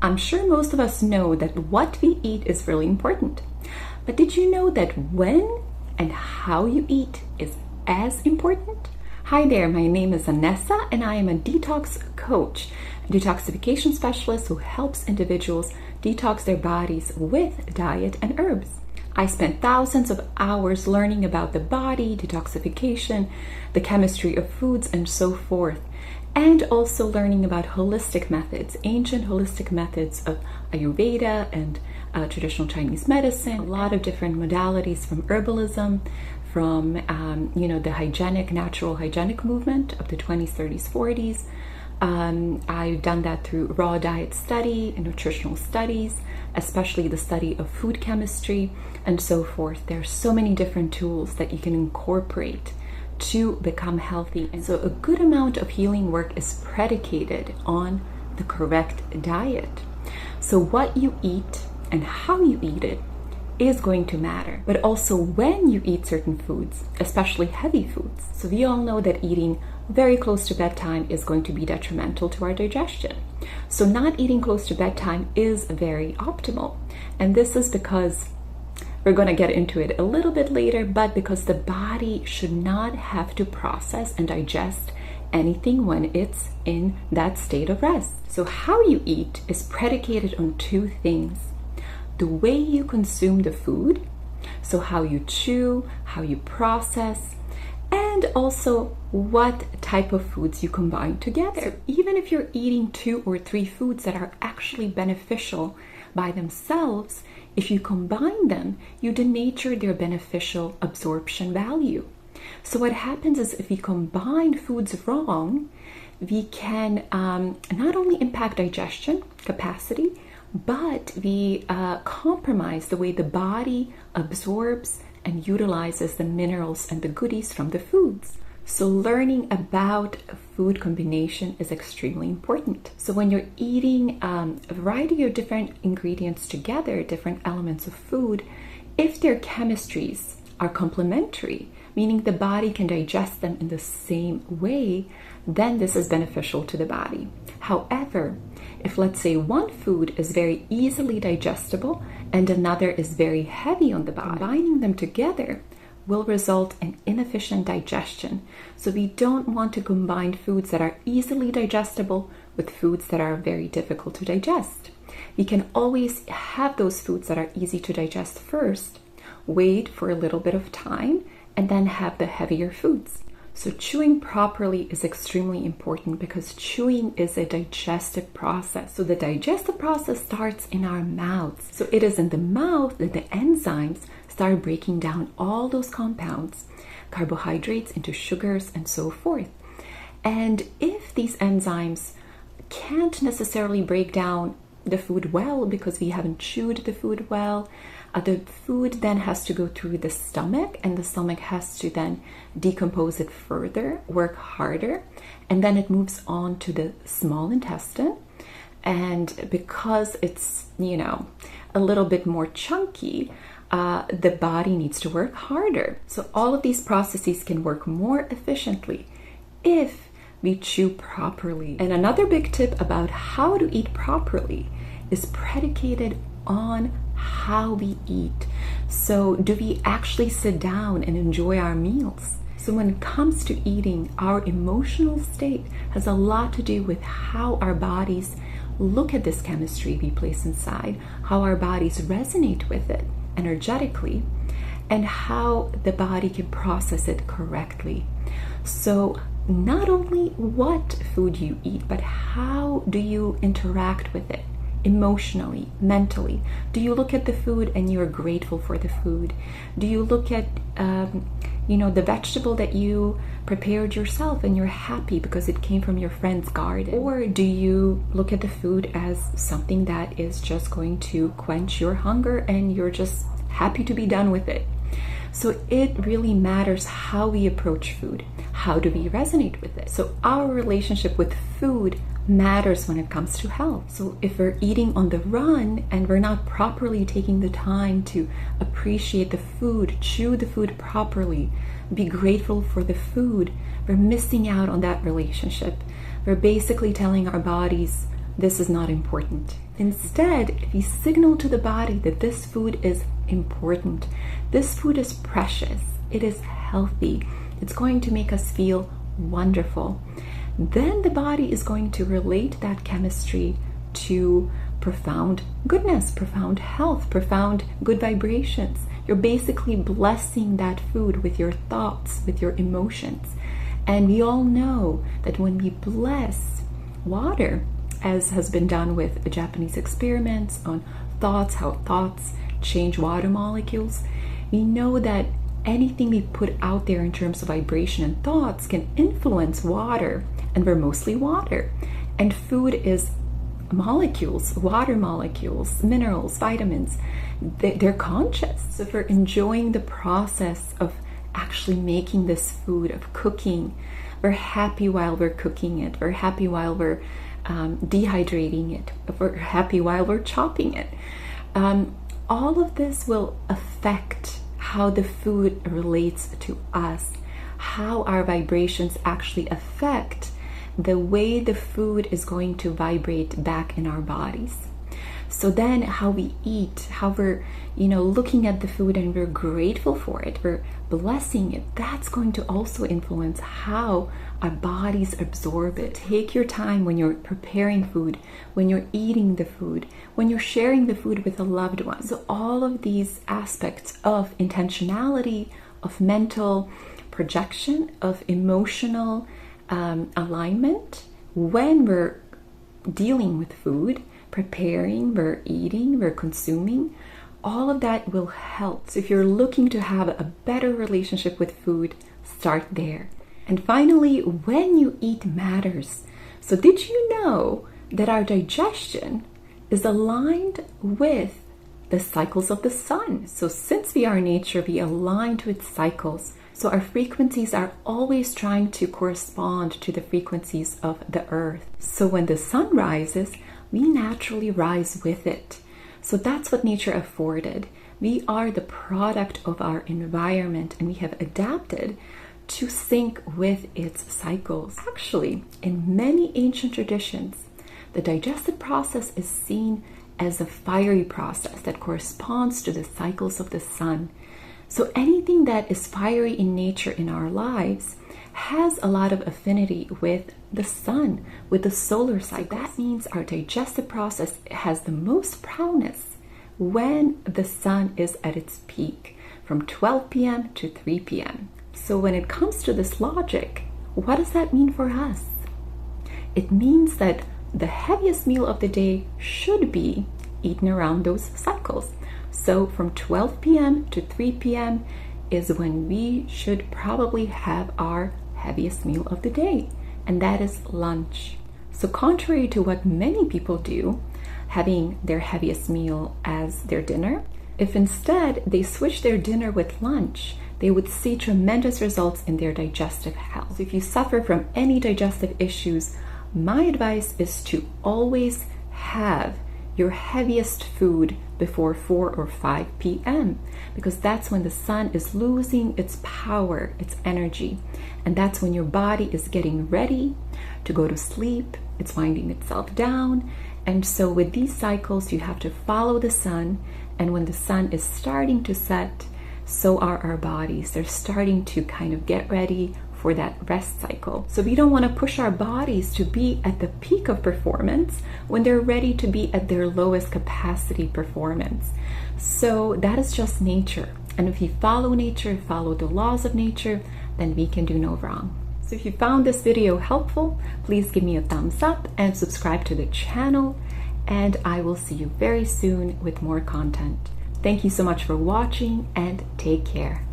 I'm sure most of us know that what we eat is really important. But did you know that when and how you eat is as important? Hi there, my name is Anessa and I am a detox coach, a detoxification specialist who helps individuals detox their bodies with diet and herbs. I spent thousands of hours learning about the body, detoxification, the chemistry of foods, and so forth. And also learning about holistic methods, ancient holistic methods of Ayurveda and traditional Chinese medicine, a lot of different modalities from herbalism, from the natural hygienic movement of the 20s, 30s, 40s. I've done that through raw diet study and nutritional studies, especially the study of food chemistry and so forth. There are so many different tools that you can incorporate to become healthy. And so a good amount of healing work is predicated on the correct diet. So what you eat and how you eat it is going to matter, but also when you eat certain foods, especially heavy foods. So we all know that eating very close to bedtime is going to be detrimental to our digestion. So not eating close to bedtime is very optimal. And this is because we're going to get into it a little bit later, but because the body should not have to process and digest anything when it's in that state of rest. So how you eat is predicated on two things: the way you consume the food, so how you chew, how you process, and also what type of foods you combine together. So even if you're eating 2 or 3 foods that are actually beneficial by themselves, if you combine them, you denature their beneficial absorption value. So what happens is if we combine foods wrong, we can not only impact digestion capacity, but we compromise the way the body absorbs and utilizes the minerals and the goodies from the foods. So learning about food combination is extremely important. So when you're eating a variety of different ingredients together, different elements of food, if their chemistries are complementary, meaning the body can digest them in the same way, then this is beneficial to the body. However, if let's say one food is very easily digestible and another is very heavy on the body, combining them together will result in inefficient digestion. So we don't want to combine foods that are easily digestible with foods that are very difficult to digest. We can always have those foods that are easy to digest first, wait for a little bit of time, and then have the heavier foods. So chewing properly is extremely important because chewing is a digestive process. So the digestive process starts in our mouths. So it is in the mouth that the enzymes start breaking down all those compounds, carbohydrates into sugars and so forth. And if these enzymes can't necessarily break down the food well because we haven't chewed the food well, the food then has to go through the stomach, and the stomach has to then decompose it further, work harder, and then it moves on to the small intestine. And because it's, a little bit more chunky, the body needs to work harder. So all of these processes can work more efficiently if we chew properly. And another big tip about how to eat properly is predicated on how we eat. So do we actually sit down and enjoy our meals? So when it comes to eating, our emotional state has a lot to do with how our bodies look at this chemistry we place inside, how our bodies resonate with it energetically, and how the body can process it correctly. So not only what food you eat, but how do you interact with it? Emotionally, mentally. Do you look at the food and you're grateful for the food? Do you look at the vegetable that you prepared yourself and you're happy because it came from your friend's garden? Or do you look at the food as something that is just going to quench your hunger and you're just happy to be done with it? So it really matters how we approach food. How do we resonate with it? So our relationship with food matters when it comes to health. So if we're eating on the run and we're not properly taking the time to appreciate the food, chew the food properly, be grateful for the food, we're missing out on that relationship. We're basically telling our bodies, this is not important. Instead, if we signal to the body that this food is important, this food is precious, it is healthy, it's going to make us feel wonderful, then the body is going to relate that chemistry to profound goodness, profound health, profound good vibrations. You're basically blessing that food with your thoughts, with your emotions. And we all know that when we bless water, as has been done with Japanese experiments on thoughts, how thoughts change water molecules, we know that anything we put out there in terms of vibration and thoughts can influence water, and we're mostly water. And food is molecules, water molecules, minerals, vitamins. They're conscious. So if we're enjoying the process of actually making this food, of cooking, we're happy while we're cooking it, we're happy while we're dehydrating it, we're happy while we're chopping it. All of this will affect how the food relates to us, how our vibrations actually affect the way the food is going to vibrate back in our bodies. So then how we eat, how we're, looking at the food and we're grateful for it, we're blessing it, that's going to also influence how our bodies absorb it. Take your time when you're preparing food, when you're eating the food, when you're sharing the food with a loved one. So all of these aspects of intentionality, of mental projection, of emotional alignment, when we're dealing with food, preparing, we're eating, we're consuming, all of that will help. So if you're looking to have a better relationship with food, start there. And finally, when you eat matters. So did you know that our digestion is aligned with the cycles of the sun? So since we are nature, we align to its cycles. So our frequencies are always trying to correspond to the frequencies of the earth. So when the sun rises, we naturally rise with it. So that's what nature afforded. We are the product of our environment, and we have adapted to sync with its cycles. Actually, in many ancient traditions, the digestive process is seen as a fiery process that corresponds to the cycles of the sun. So anything that is fiery in nature in our lives has a lot of affinity with the sun, with the solar cycle. That means our digestive process has the most prowess when the sun is at its peak, from 12 p.m. to 3 p.m. So when it comes to this logic, what does that mean for us? It means that the heaviest meal of the day should be eaten around those cycles. So from 12 p.m. to 3 p.m. is when we should probably have our heaviest meal of the day, and that is lunch. So contrary to what many people do, having their heaviest meal as their dinner, if instead they switch their dinner with lunch, they would see tremendous results in their digestive health. So if you suffer from any digestive issues, my advice is to always have your heaviest food before 4 or 5 p.m. because that's when the sun is losing its power, its energy, and that's when your body is getting ready to go to sleep. It's winding itself down. And so with these cycles, you have to follow the sun, and when the sun is starting to set, so are our bodies. They're starting to kind of get ready for that rest cycle. So we don't want to push our bodies to be at the peak of performance when they're ready to be at their lowest capacity performance. So that is just nature. And if you follow nature, follow the laws of nature, then we can do no wrong. So if you found this video helpful, please give me a thumbs up and subscribe to the channel. And I will see you very soon with more content. Thank you so much for watching, and take care.